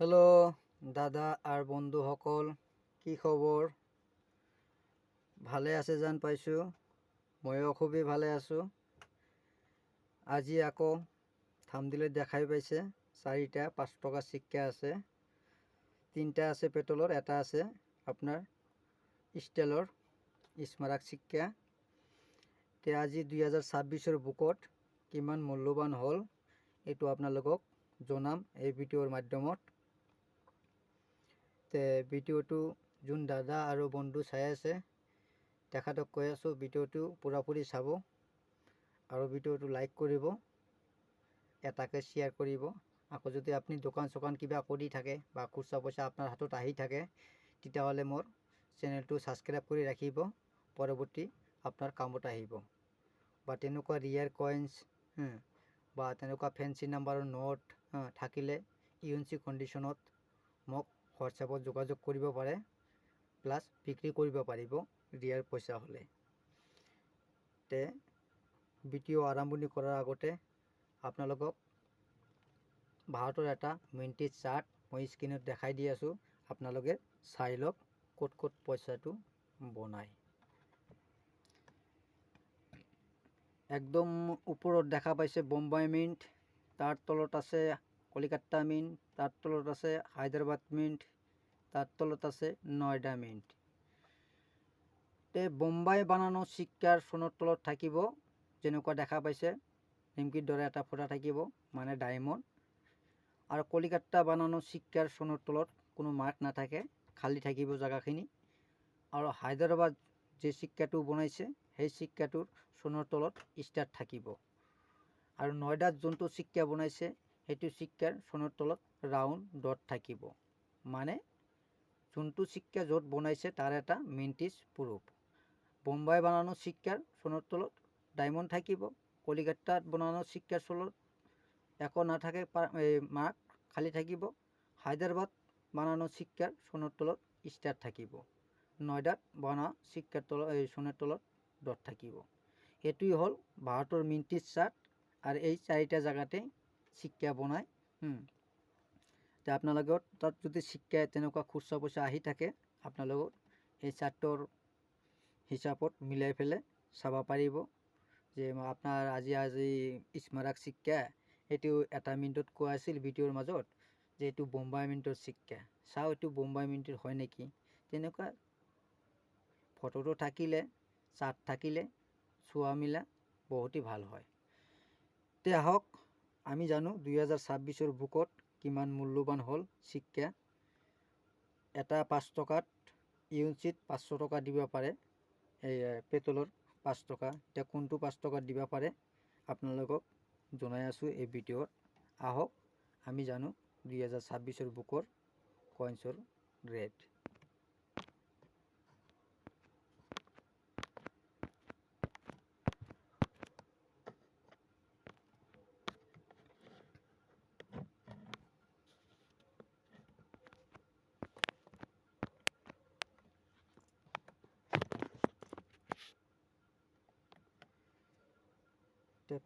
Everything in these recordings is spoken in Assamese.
হেল্ল' দাদা আৰু বন্ধুসকল, কি খবৰ? ভালে আছে যেন পাইছোঁ। ময়ো খুবেই ভালে আছোঁ। আজি আকৌ থাম্বনেইলত দেখাই পাইছে 4টা 5 টকা চিক্কা আছে। 3টা আছে পেট্ৰলৰ, এটা আছে আপোনাৰ ষ্টিলৰ স্মাৰক চিক্কা। তে আজি 2026 বুকত কিমান মূল্যৱান হ'ল এইটো আপোনালোকক জনাম এই ভিডিঅ'ৰ মাধ্যমত। তে ভিডিঅ'টো যোন দাদা আৰু বন্ধু চাই আছে তেখেতক কৈ আছোঁ, ভিডিঅ'টো পুৰাপুৰি চাব আৰু ভিডিঅ'টো লাইক কৰিব, এটাকে শ্বেয়াৰ কৰিব। আকৌ যদি আপুনি দোকান চোকান কিবা কৰি থাকে বা খুচুৰা পইচা আপোনাৰ হাতত আহি থাকে তেতিয়াহ'লে মোৰ চেনেলটো ছাবস্ক্ৰাইব কৰি ৰাখিব, পৰৱৰ্তী আপোনাৰ কামত আহিব। বা তেনেকুৱা ৰিয়াৰ কইন্স বা তেনেকুৱা ফেঞ্চি নাম্বাৰৰ নোট থাকিলে ইউএনচি কণ্ডিশ্যনত মোক হোৱাটছএপত যোগাযোগ কৰিব পাৰে, প্লাছ বিক্ৰী কৰিব পাৰিব ৰিয়াৰ পইচা হ'লে। তে ভিডিঅ' আৰম্ভণি কৰাৰ আগতে আপোনালোকক ভাৰতৰ এটা মিণ্টেজ চাৰ্ট মই স্ক্ৰীনত দেখাই দি আছোঁ, আপোনালোকে চাই লওক ক'ত ক'ত পইচাটো বনায়। একদম ওপৰত দেখা পাইছে বোম্বাই মিণ্ট, তাৰ তলত আছে কলিকাতা মিণ্ট, তাৰ তলত আছে হায়দৰাবাদ মিণ্ট, তাৰ তলত আছে নয়ডা মিন্ট। তে বোম্বাই বানানো চিক্কাৰ সোণৰ তলত থাকিব যেনেকুৱা দেখা পাইছে নিমকিৰ দৰে এটা ফুটা থাকিব, মানে ডায়মণ্ড। আৰু কলিকাতা বানানো চিক্কাৰ সোণৰ তলত কোনো মাৰ্ক নাথাকে, খালী থাকিব জেগাখিনি। আৰু হায়দৰাবাদ যে চিক্কাটো বনাইছে সেই চিক্কাটোৰ সোণৰ তলত ষ্টাৰ থাকিব। আৰু নয়ডাত যোনটো চিক্কা বনাইছে সেইটো চিক্কাৰ সোণৰ তলত ৰাউণ্ড ডট থাকিব, মানে যোনটো চিক্কা য'ত বনাইছে তাৰ এটা মিণ্টেজ প্ৰুফ। বোম্বাই বানানো চিক্কাৰ সোণৰ তলত ডায়মণ্ড থাকিব, কলিকাতাত বনানো চিক্কাৰ তলত একো নাথাকে মাৰ্ক, খালী থাকিব। হায়দৰাবাদ বানানো চিক্কাৰ সোণৰ তলত ষ্টাৰ থাকিব, নয়ডাত বনোৱা চিক্কাৰ তলত সোণৰ তলত ডট থাকিব। এইটোই হ'ল ভাৰতৰ মিণ্টেজ চাৰ্ট। আৰু এই 4টা জেগাতে চিক্কা বনায়। তো আপোনালোকৰ তাত যদি চিক্কা তেনেকুৱা খুচুৰা পইচা আহি থাকে আপোনালোকৰ এই চাৰ্টৰ হিচাপত মিলাই পেলাই চাব পাৰিব যে আপোনাৰ আজি স্মাৰক চিক্কা এইটো এটা মিনিটত কোৱা আছিল ভিডিঅ'ৰ মাজত যে এইটো বোম্বাই মিণ্টৰ চিক্কা। চাওঁ এইটো বোম্বাই মিণ্টৰ হয় নেকি। তেনেকুৱা ফটোটো থাকিলে, চাৰ্ট থাকিলে চোৱা মিলা বহুতেই ভাল হয়। তে আহক আমি জানো 2026 বুকত কিমান মূল্যৱান হ'ল চিক্কা। এটা 5 টকাত ইউএনচিত 500 টকা দিব পাৰে, এই পেট্ৰলৰ 5 টকা। এতিয়া কোনটো 5 টকাত দিব পাৰে আপোনালোকক জনাই আছোঁ এই ভিডিঅ'ত। আহক আমি জানো 2026 বুকৰ কইন্সৰ ৰেট।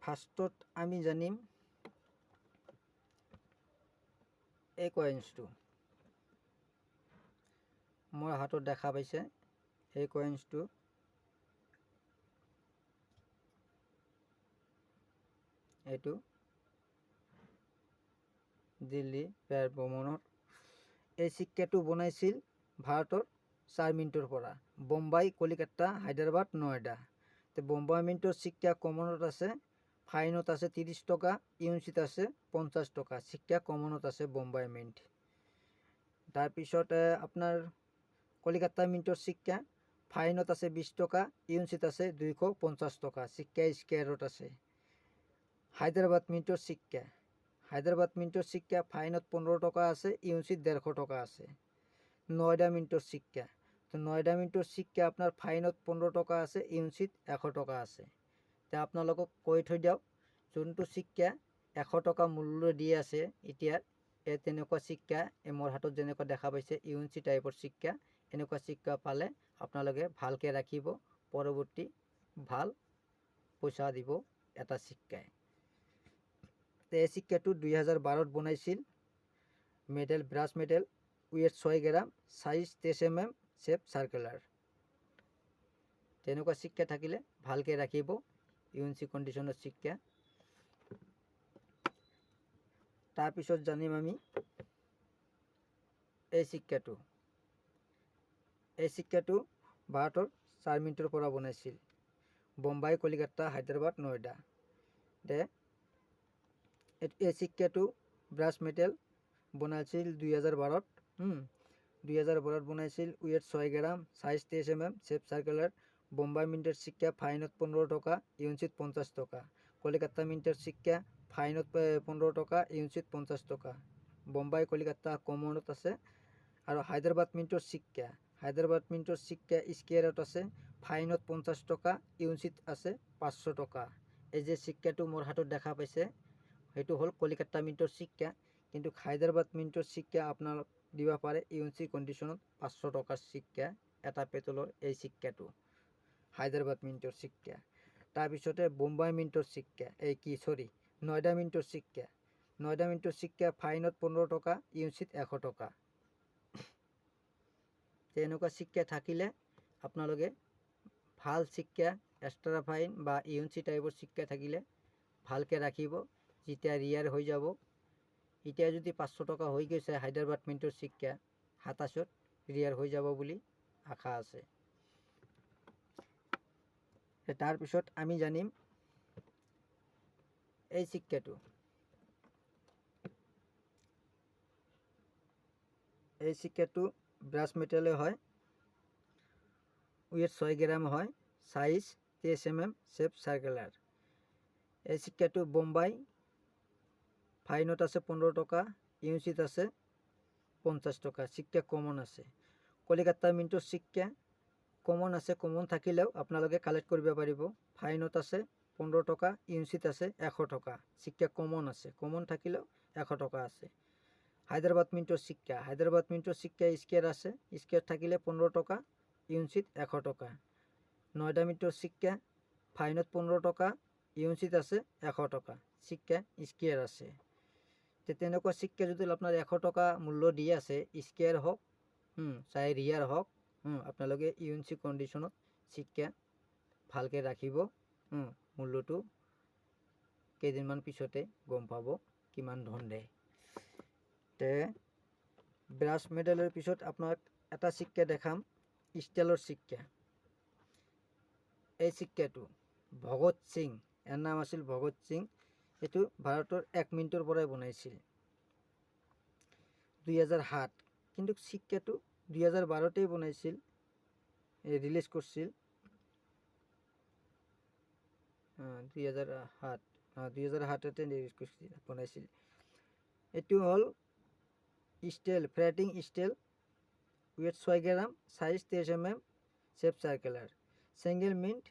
ফাৰ্ষ্টত আমি জানিম এই কইন্সটো মোৰ হাতত দেখা পাইছে। এই কইন্সটো এইটো দিল্লী পেৰ ভ্ৰমণৰ এই চিক্কাটো বনাইছিল ভাৰতৰ 4 মিনিটৰ পৰা, বোম্বাই, কলিকাতা, হায়দৰাবাদ, নয়ডা। তো বোম্বাই মিণ্টৰ চিক্কা কমনত আছে, ফাইনত আছে 30 টকা, ইউএনচিত আছে 50 টকা। চিক্কা কমনত আছে বোম্বাই মিণ্ট। তাৰপিছত আপোনাৰ কলিকাতা মিণ্টৰ চিক্কা ফাইনত আছে 20 টকা, ইউএনচিত আছে 250 টকা। চিক্কা স্কোৱাৰত আছে। হায়দৰাবাদ মিণ্টৰ চিক্কা, হায়দৰাবাদ মিণ্টৰ চিক্কা ফাইনত 15 টকা আছে, ইউএনচিত 150 টকা আছে। নয়ডা মিণ্টৰ চিক্কা, তো নয়ডা মিণ্টৰ চিক্কা আপোনাৰ ফাইনত 15 টকা আছে, ইউএনচিত 100 টকা আছে। তো আপোনালোকক কৈ থৈ দিয়ক, যোনটো চিক্কা 100 টকা মূল্য দি আছে এতিয়া তেনেকুৱা চিক্কা মোৰ হাতত যেনেকুৱা দেখা পাইছে ইউএনচি টাইপৰ চিক্কা, এনেকুৱা চিক্কা পালে আপোনালোকে ভালকৈ ৰাখিব, পৰৱৰ্তী ভাল পইচা দিব এটা চিক্কাই। এই চিক্কাটো 2012ত বনাইছিল। মেডেল ব্ৰাছ মেডেল, ৱেইট 6 গ্ৰাম, সাইজ 23 mm, শ্বেপ চাৰ্কুলাৰ। তেনেকুৱা চিক্কা থাকিলে ভালকৈ ৰাখিব, ইউএনচি কণ্ডিশ্যনৰ চিক্কা। তাৰপিছত জানিম আমি এই চিক্কাটো। এই চিক্কাটো ভাৰতৰ 4 মিনিটৰ পৰা বনাইছিল, বোম্বাই, কলিকতা, হায়দৰাবাদ, নয়ডা। এই চিক্কাটো ব্ৰাছ মেটেল বনাইছিল 2012-ত। 2012-ত বনাইছিল, ৱেইট 6 গ্ৰাম, size 23 mm, shape circular. Bombay মিণ্টেৰ চিক্কা ফাইনত 15 টকা, ইউএনচিত 50 টকা। কলিকতা মিণ্টেৰ চিক্কা ফাইনত 15 টকা, ইউএনচিত 50 টকা। বোম্বাই, কলিকতা কমনত আছে। আৰু হায়দৰাবাদ মিণ্টৰ চিক্কা, হায়দৰাবাদ মিণ্টৰ চিক্কা স্কেয়াৰত আছে, ফাইনত 50 টকা, ইউএনচিত আছে 500 টকা। এই যে চিক্কাটো মোৰ হাতত দেখা পাইছে, সেইটো হ'ল কলিকতা মিণ্টৰ চিক্কা। কিন্তু হায়দৰাবাদ মিণ্টৰ চিক্কা আপোনালোক দিব পাৰে ইউএনচি কণ্ডিশ্যনত 500 টকাৰ চিক্কা, এটা পেটলৰ এই চিক্কাটো হায়দৰাবাদ মিণ্টৰ চিক্কা। তাৰপিছতে বোম্বাই মিণ্টৰ চিক্কা, নয়ডা মিণ্টৰ চিক্কা। নয়ডা মিণ্টৰ চিক্কা ফাইনত 15 টকা, ইউএনচিত 100 টকা। তেনেকুৱা চিক্কা থাকিলে আপোনালোকে ভাল চিক্কা, এক্সট্ৰা ফাইন বা ইউএনচি টাইপৰ চিক্কা থাকিলে ভালকৈ ৰাখিব, যেতিয়া ৰিয়াৰ হৈ যাব। এতিয়া যদি 500 টকা হৈ গৈছে হায়দৰাবাদ মিণ্টৰ চিক্কা, 27ত ৰিয়াৰ হৈ যাব বুলি আশা আছে। তাৰপিছত আমি জানিম এই চিক্কাটো। এই চিক্কাটো ব্ৰাছ মেটেলে হয়, ৱেইট 6 গ্ৰাম হয়, সাইজ 23 mm, শ্বেপ চাৰ্কুলাৰ। এই চিক্কাটো বোম্বাই ফাইনত আছে 15 টকা, ইউএনচিত আছে 50 টকা। চিক্কা কমন আছে। কলিকতা মিণ্টৰ চিক্কা কমন আছে, কমন থাকিলেও আপোনালোকে কালেক্ট কৰিব পাৰিব। ফাইনত আছে 15 টকা, ইউএনচিত আছে 100 টকা। চিক্কা কমন আছে, কমন থাকিলেও 100 টকা আছে। হায়দৰাবাদ মিণ্টৰ চিক্কা, হায়দৰাবাদ মিণ্টৰ চিক্কা স্কেয়াৰ আছে, স্কেয়াৰ থাকিলে 15 টকা, ইউএনচিত 100 টকা। নয়ডা মিণ্টৰ চিক্কা ফাইনত 15 টকা, ইউএনচিত আছে 100 টকা। চিক্কা স্কেয়াৰ আছে। তেনেকুৱা চিক্কা যদি আপোনাৰ 100 টকা মূল্য দি আছে, স্কেয়াৰ হওক চাই ৰিয়াৰ হওক, আপোনালোকে ইউএনচি কণ্ডিশ্যনত চিক্কা ভালকৈ ৰাখিব। মূল্যটো কেইদিনমান পিছতে গম পাব কিমান ধন দিয়ে। ব্ৰাছ মেডেলৰ পিছত আপোনাক এটা চিক্কা দেখাম, ষ্টিলৰ চিক্কা। এই চিক্কাটো ভগত সিং, ইয়াৰ নাম আছিল ভগত সিং। এইটো ভাৰতৰ 1 মিনিটৰ পৰাই বনাইছিল 2007। কিন্তু চিক্কাটো 2012তেই বনাইছিল, ৰিলিজ কৰিছিল 2007তে ৰিলিজ কৰিছিল, বনাইছিল। এইটো হ'ল ষ্টিল, ফ্ৰেটিং ষ্টিল, ৱেইট 6 গ্ৰাম, size 23 mm, shape circular. Single mint,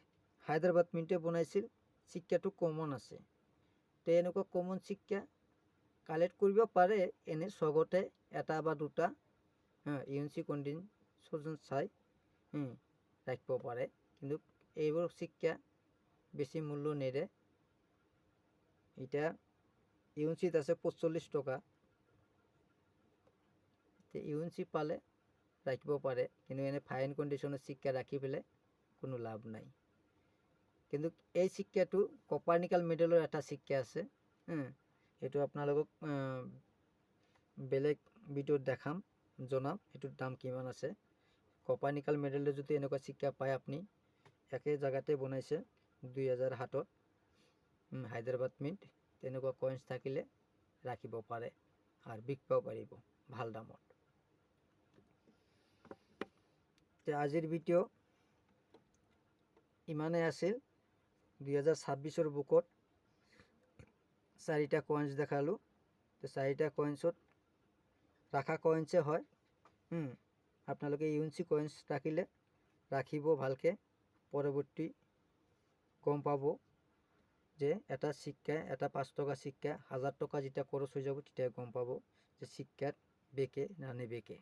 Hyderabad মিণ্টে বনাইছিল। চিক্কাটো কমন আছে। এনেকুৱা কমন চিক্কা কালেক্ট কৰিব পাৰে, এনে চবতে এটা বা দুটা ইউএনচি কণ্ডিশ্যন চাই ৰাখিব পাৰে। কিন্তু এইবোৰ চিক্কা বেছি মূল্য নেদে। এতিয়া ইউএনচিত আছে 45 টকা। ইউএনচি পালে ৰাখিব পাৰে, কিন্তু এনে ফাইন কণ্ডিশ্যনৰ চিক্কা ৰাখি পেলাই কোনো লাভ নাই। কিন্তু এই চিক্কাটো কপাৰনিকাল মেডেলৰ এটা চিক্কা আছে, সেইটো আপোনালোকক বেলেগ ভিডিঅ'ত দেখাম, জনাম এইটোৰ দাম কিমান আছে। কপাৰনিকাল মেডেলৰ যদি এনেকুৱা চিক্কা পায় আপুনি, একে জেগাতে বনাইছে 2007ত, হায়দৰাবাদ মিণ্ট। তেনেকুৱা কইন্স থাকিলে ৰাখিব পাৰে আৰু বিকিব পাৰিব ভাল দামত। আজিৰ ভিডিঅ' ইমানেই আছিল। 2026ৰ বুকত 4টা কইন্স দেখালোঁ। 4টা কইন্সত ৰাখা কইন্সে হয়। আপোনালোকে ইউএনচি কইন্স ৰাখিলে ৰাখিব ভালকৈ, পৰৱৰ্তী গম পাব যে এটা চিক্কা, এটা 5 টকা চিক্কা 1000 টকা যেতিয়া খৰচ হৈ যাব, তেতিয়া গম পাব যে চিক্কাত বেকে না নেবেকে।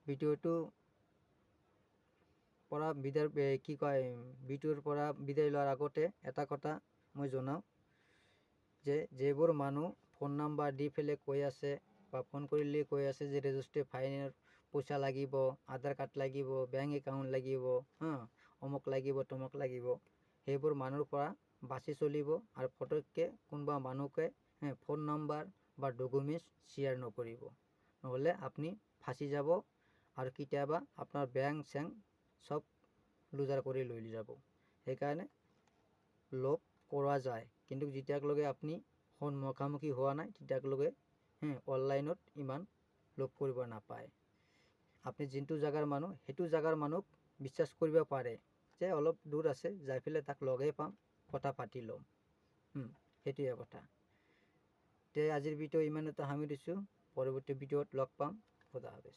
ভিডিঅ'টো পৰা ভিডিঅ'ৰ পৰা বিদায় লোৱাৰ আগতে এটা কথা মই জনাওঁ যে যিবোৰ মানুহ ফোন নাম্বাৰ দি পেলাই কৈ আছে বা ফোন কৰিলে কৈ আছে যে ৰেজিষ্ট্ৰি ফাইনৰ পইচা লাগিব, আধাৰ কাৰ্ড লাগিব, বেংক একাউণ্ট লাগিব, অমুক লাগিব তমুক লাগিব। সেইবোৰ মানুহৰ পৰা বাচি চলিব আৰু ফটককৈ কোনোবা মানুহকে ফোন নাম্বাৰ বা ডকুমেণ্টছ শ্বেয়াৰ নকৰিব, নহ'লে আপুনি ফাঁচি যাব আৰু কেতিয়াবা আপোনাৰ বেংক চেংক চব লুজাৰ কৰি লৈ যাব। সেইকাৰণে লোভ কৰা যায়, কিন্তু যেতিয়ালৈকে আপুনি মুখামুখি হোৱা নাই তেতিয়ালৈকে অনলাইনত ইমান লোভ কৰিব নাপায়। আপুনি যোনটো জাগাৰ মানুহ সেইটো জাগাৰ মানুহক বিশ্বাস কৰিব পাৰে যে অলপ দূৰ আছে, যাই পেলাই তাক লগেই পাম, কথা পাতি ল'ম। সেইটোৱে কথা। তে আজিৰ ভিডিঅ' ইমানতে সামৰিছোঁ। পৰৱৰ্তী ভিডিঅ'ত লগ পাম। খোদা হাফেজ।